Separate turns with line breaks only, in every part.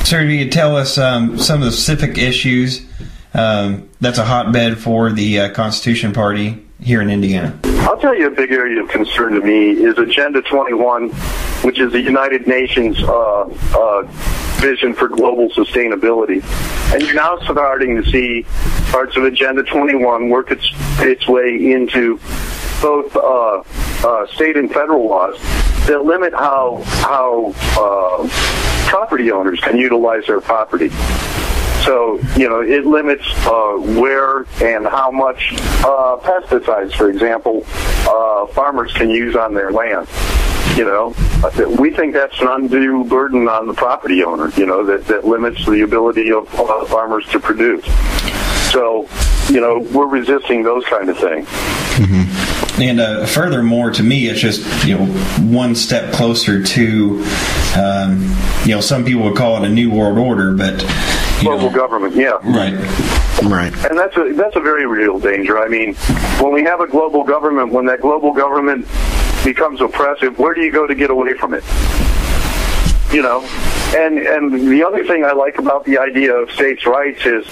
Sir, do you tell us some of the specific issues that's a hotbed for the Constitution Party here in Indiana?
I'll tell you a big area of concern to me is Agenda 21, which is the United Nations vision for global sustainability. And you're now starting to see parts of Agenda 21 work its way into both state and federal laws that limit how property owners can utilize their property. So, it limits where and how much pesticides, for example, farmers can use on their land. We think that's an undue burden on the property owner, that limits the ability of farmers to produce. So, we're resisting those kind of things.
Mm-hmm. And furthermore, to me, it's just, one step closer to, some people would call it a new world order, but
global government, yeah.
Right.
And that's a very real danger. I mean, when we have a global government, when that global government becomes oppressive, where do you go to get away from it? And the other thing I like about the idea of states' rights is,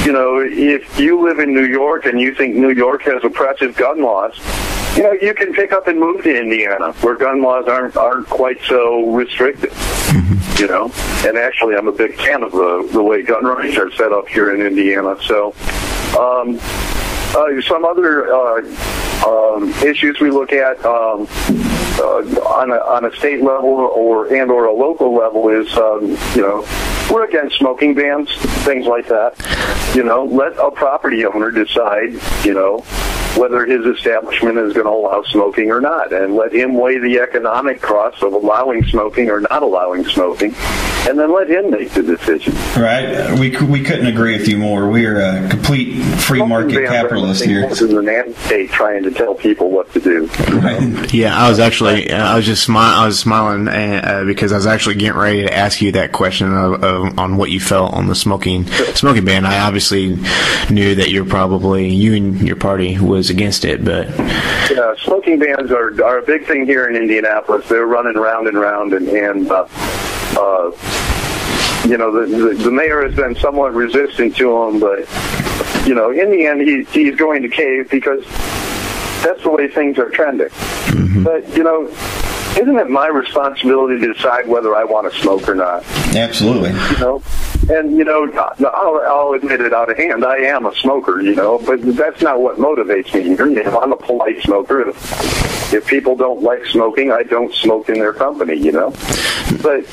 if you live in New York and you think New York has oppressive gun laws, you can pick up and move to Indiana, where gun laws aren't quite so restrictive. Mm-hmm. And actually, I'm a big fan of the way gun rights are set up here in Indiana. So, some other issues we look at on a state level or a local level is, we're against smoking bans, things like that. Let a property owner decide, whether his establishment is going to allow smoking or not, and let him weigh the economic costs of allowing smoking or not allowing smoking, and then let him make the decision.
Right. We couldn't agree with you more. We're a complete free market capitalist here.
In the nanny state trying to tell people what to do.
Right.
Yeah, I was smiling because I was actually getting ready to ask you that question on what you felt on the smoking ban. I obviously knew that you and your party was against it, but
yeah, smoking bans are a big thing here in Indianapolis. They're running round and round, and the mayor has been somewhat resistant to them, but in the end he's going to cave because that's the way things are trending. Mm-hmm. But isn't it my responsibility to decide whether I want to smoke or not?
Absolutely.
And I'll admit it out of hand. I am a smoker, but that's not what motivates me. I'm a polite smoker. If people don't like smoking, I don't smoke in their company. But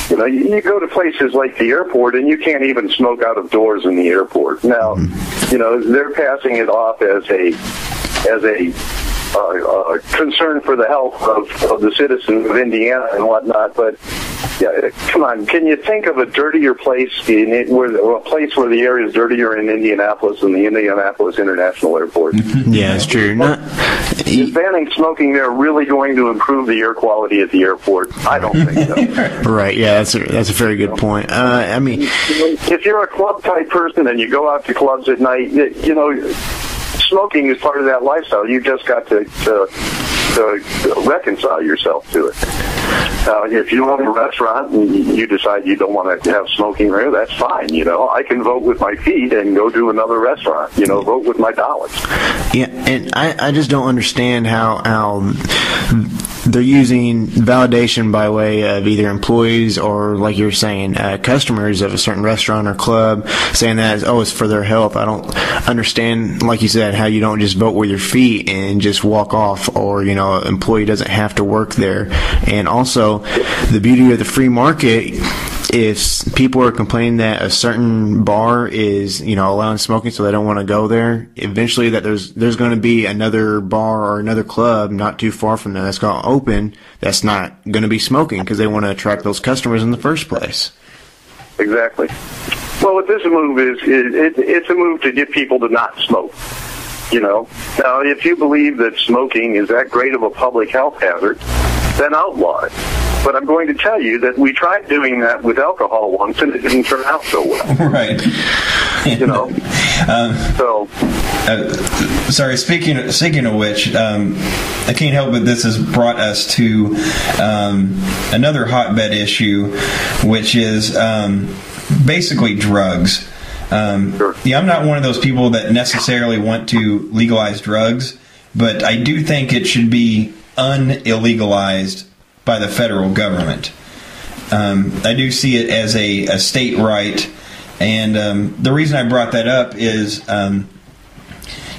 you go to places like the airport, and you can't even smoke out of doors in the airport. Now, they're passing it off as a concern for the health of the citizens of Indiana and whatnot, but come on, can you think of a dirtier place a place where the area is dirtier in Indianapolis than the Indianapolis International Airport?
Yeah, it's true.
Is banning smoking there really going to improve the air quality at the airport? I don't think so.
Right, yeah, that's a very good point. I mean,
if you're a club type person and you go out to clubs at night, smoking is part of that lifestyle. You just got to reconcile yourself to it. Now, if you own a restaurant and you decide you don't want to have smoking there, that's fine. I can vote with my feet and go to another restaurant. Vote with my dollars.
Yeah, and I just don't understand how they're using validation by way of either employees or, like you're saying, customers of a certain restaurant or club, saying that, it's for their health. I don't understand, like you said, how you don't just vote with your feet and just walk off, or, an employee doesn't have to work there. And also, the beauty of the free market, if people are complaining that a certain bar is, allowing smoking so they don't want to go there, eventually that there's going to be another bar or another club not too far from there that's going to open that's not going to be smoking because they want to attract those customers in the first place.
Exactly. Well, what this move is it's a move to get people to not smoke. Now, if you believe that smoking is that great of a public health hazard, then outlaw it. But I'm going to tell you that we tried doing that with alcohol once, and it didn't turn out so well.
Right. Sorry. Speaking of which, I can't help but this has brought us to another hotbed issue, which is basically drugs.
Sure.
Yeah, I'm not one of those people that necessarily want to legalize drugs, but I do think it should be unillegalized by the federal government. I do see it as a state right, and the reason I brought that up is, a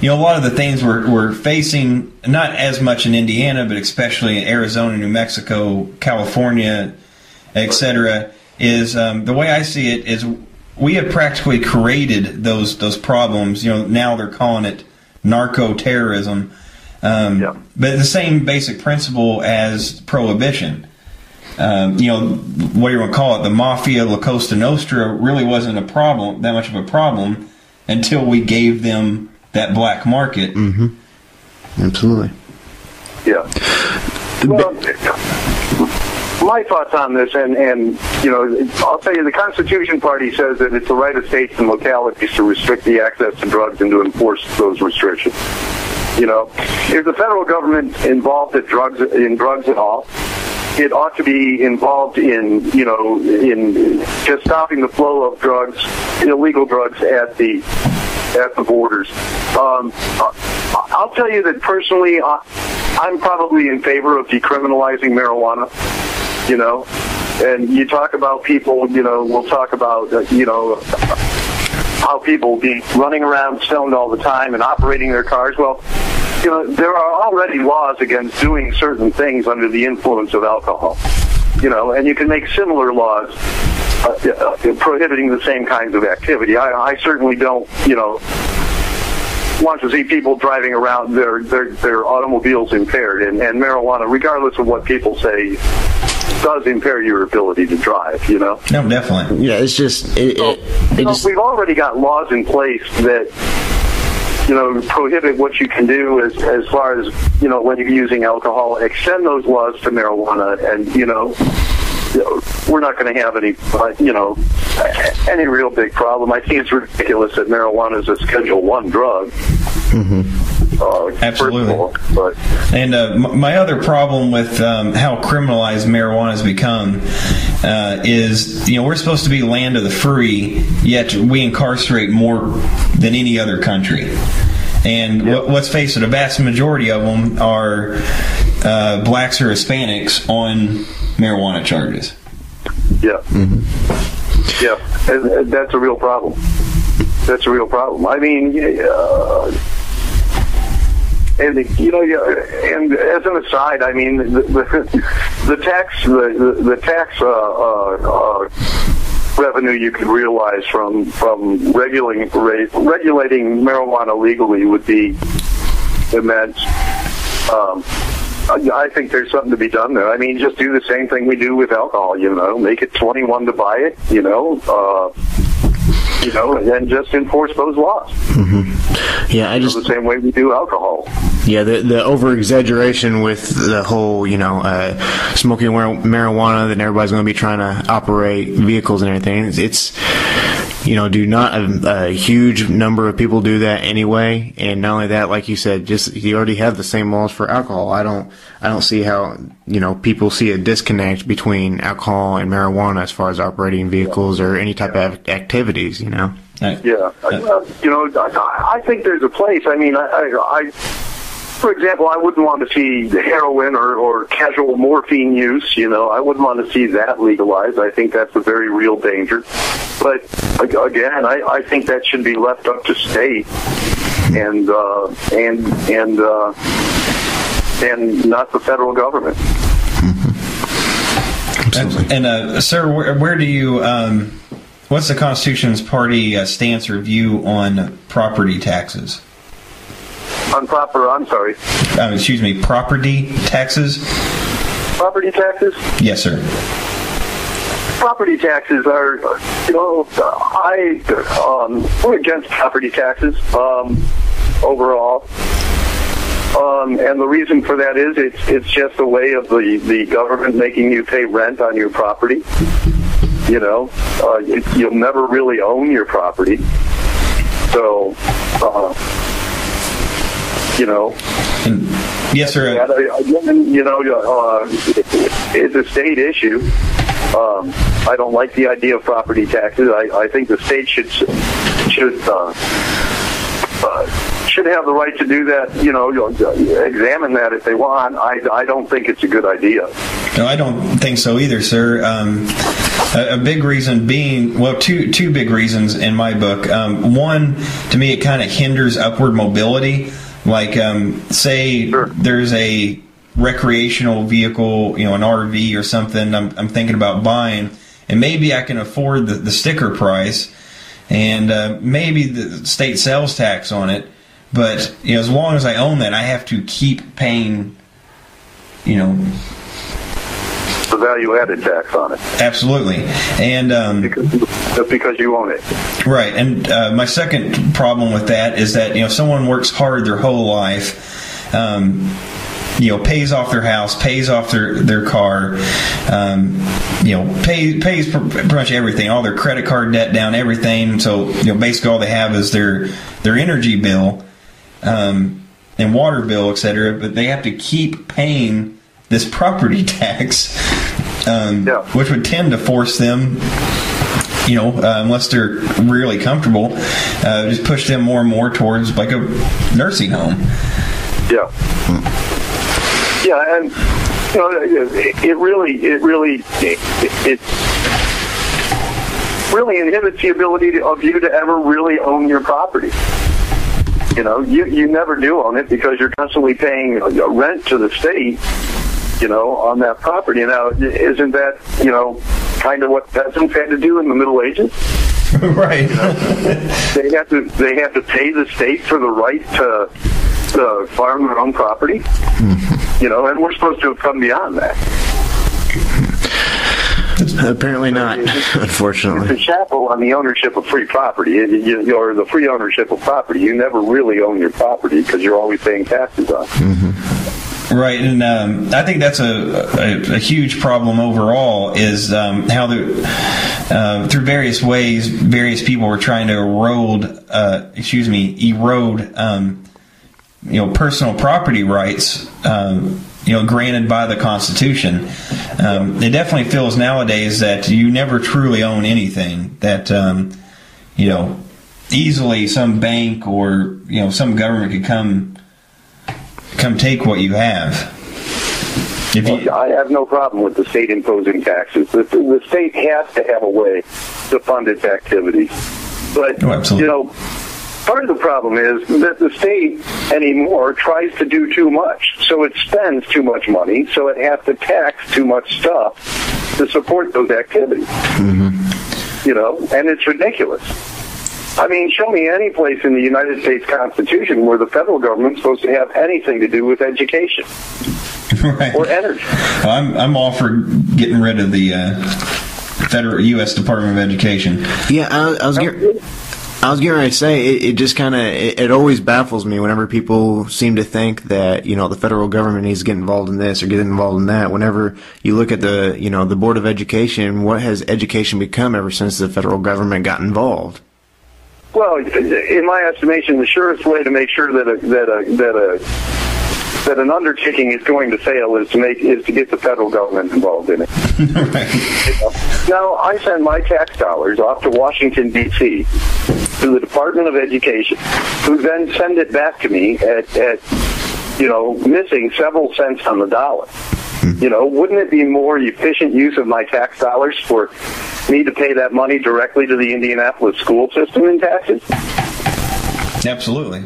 lot of the things we're facing, not as much in Indiana, but especially in Arizona, New Mexico, California, etc., is the way I see it is we have practically created those problems. Now they're calling it narco-terrorism, but the same basic principle as prohibition. What do you want to call it? The Mafia, La Costa Nostra really wasn't that much of a problem until we gave them that black market.
Mm-hmm. Absolutely.
Yeah. Well, my thoughts on this, and I'll tell you, the Constitution Party says that it's the right of states and localities to restrict the access to drugs and to enforce those restrictions. Is the federal government involved in drugs at all? It ought to be involved in just stopping the flow of drugs, illegal drugs at the borders. I'll tell you that personally, I'm probably in favor of decriminalizing marijuana. And you talk about people. We'll talk about how people be running around stoned all the time and operating their cars. Well, there are already laws against doing certain things under the influence of alcohol. And you can make similar laws prohibiting the same kinds of activity. I certainly don't, want to see people driving around their automobiles impaired, and marijuana, regardless of what people say, does impair your ability to drive.
No, definitely.
Yeah, it's just
we've already got laws in place that prohibit what you can do as far as when you're using alcohol. Extend those laws to marijuana, and we're not going to have any real big problem. I think it's ridiculous that marijuana is a Schedule I drug.
Mm-hmm.
Absolutely. And my other problem with how criminalized marijuana has become is, we're supposed to be land of the free, yet we incarcerate more than any other country. And let's face it, a vast majority of them are blacks or Hispanics on marijuana charges.
Yeah. Mm-hmm. Yeah, and that's a real problem. That's a real problem. I mean, and as an aside, I mean, the tax revenue you could realize from regulating marijuana legally would be immense. I think there's something to be done there. I mean, just do the same thing we do with alcohol, make it 21 to buy it, and just enforce those laws.
Mm-hmm. Yeah,
the same way we do alcohol.
Yeah, the over-exaggeration with the whole, smoking marijuana, that everybody's going to be trying to operate vehicles and everything. It's do not a huge number of people do that anyway, and not only that, like you said, you already have the same laws for alcohol. I don't see how people see a disconnect between alcohol and marijuana as far as operating vehicles or any type of activities.
Yeah, I think there's a place. I mean, I for example, I wouldn't want to see heroin or casual morphine use. I wouldn't want to see that legalized. I think that's a very real danger. But again, I think that should be left up to state and not the federal government.
Absolutely.
And sir, where do you? What's the Constitution's party stance or view on property taxes?
Property
taxes?
Property taxes?
Yes, sir.
Property taxes are, we're against property taxes overall. And the reason for that is it's just a way of the government making you pay rent on your property. You'll never really own your property. So,
And, yes, sir.
It's a state issue. I don't like the idea of property taxes. I think the state should have the right to do that. Examine that if they want. I don't think it's a good idea.
No, I don't think so either, sir. A big reason being, well, two big reasons in my book. One, to me, it kind of hinders upward mobility. Like, say there's a recreational vehicle, an RV or something I'm thinking about buying, and maybe I can afford the sticker price and maybe the state sales tax on it, but as long as I own that, I have to keep paying,
the value-added tax on it.
Absolutely. And
because you own it.
Right. And my second problem with that is that if someone works hard their whole life, pays off their house, pays off their car, pays pretty much everything, all their credit card debt down, everything. So basically all they have is their energy bill and water bill, etc. But they have to keep paying this property tax, which would tend to force them, unless they're really comfortable, just push them more and more towards like a nursing home.
Yeah. Yeah, and it really inhibits the ability of you to ever really own your property. You never do own it because you're constantly paying rent to the state, on that property. Now, isn't that, kind of what peasants had to do in the Middle Ages?
Right.
They have to pay the state for the right to farm their own property. And we're supposed to have come beyond that.
Apparently not, unfortunately.
It's a shackle on the ownership of free property, or the free ownership of property. You never really own your property because you're always paying taxes on it.
Mm-hmm.
Right, and I think that's a huge problem overall, is how through various ways, various people were trying to erode personal property rights, granted by the Constitution. It definitely feels nowadays that you never truly own anything, that, easily some bank or, some government could come take what you have.
I have no problem with the state imposing taxes. The state has to have a way to fund its activities. But, part of the problem is that the state anymore tries to do too much. So it spends too much money, so it has to tax too much stuff to support those activities. Mm-hmm. And it's ridiculous. I mean, show me any place in the United States Constitution where the federal government's supposed to have anything to do with education
right.
or energy.
Well, I'm all for getting rid of the federal U.S. Department of Education.
Yeah, I was getting ready to say, it just kind of, it always baffles me whenever people seem to think that, the federal government needs to get involved in this or get involved in that. Whenever you look at the Board of Education, what has education become ever since the federal government got involved?
Well, in my estimation, the surest way to make sure that an undertaking is going to fail is to get the federal government involved in it.
Right.
Now, I send my tax dollars off to Washington, D.C., to the Department of Education, who then send it back to me at missing several cents on the dollar. Wouldn't it be more efficient use of my tax dollars for me to pay that money directly to the Indianapolis school system in taxes?
Absolutely.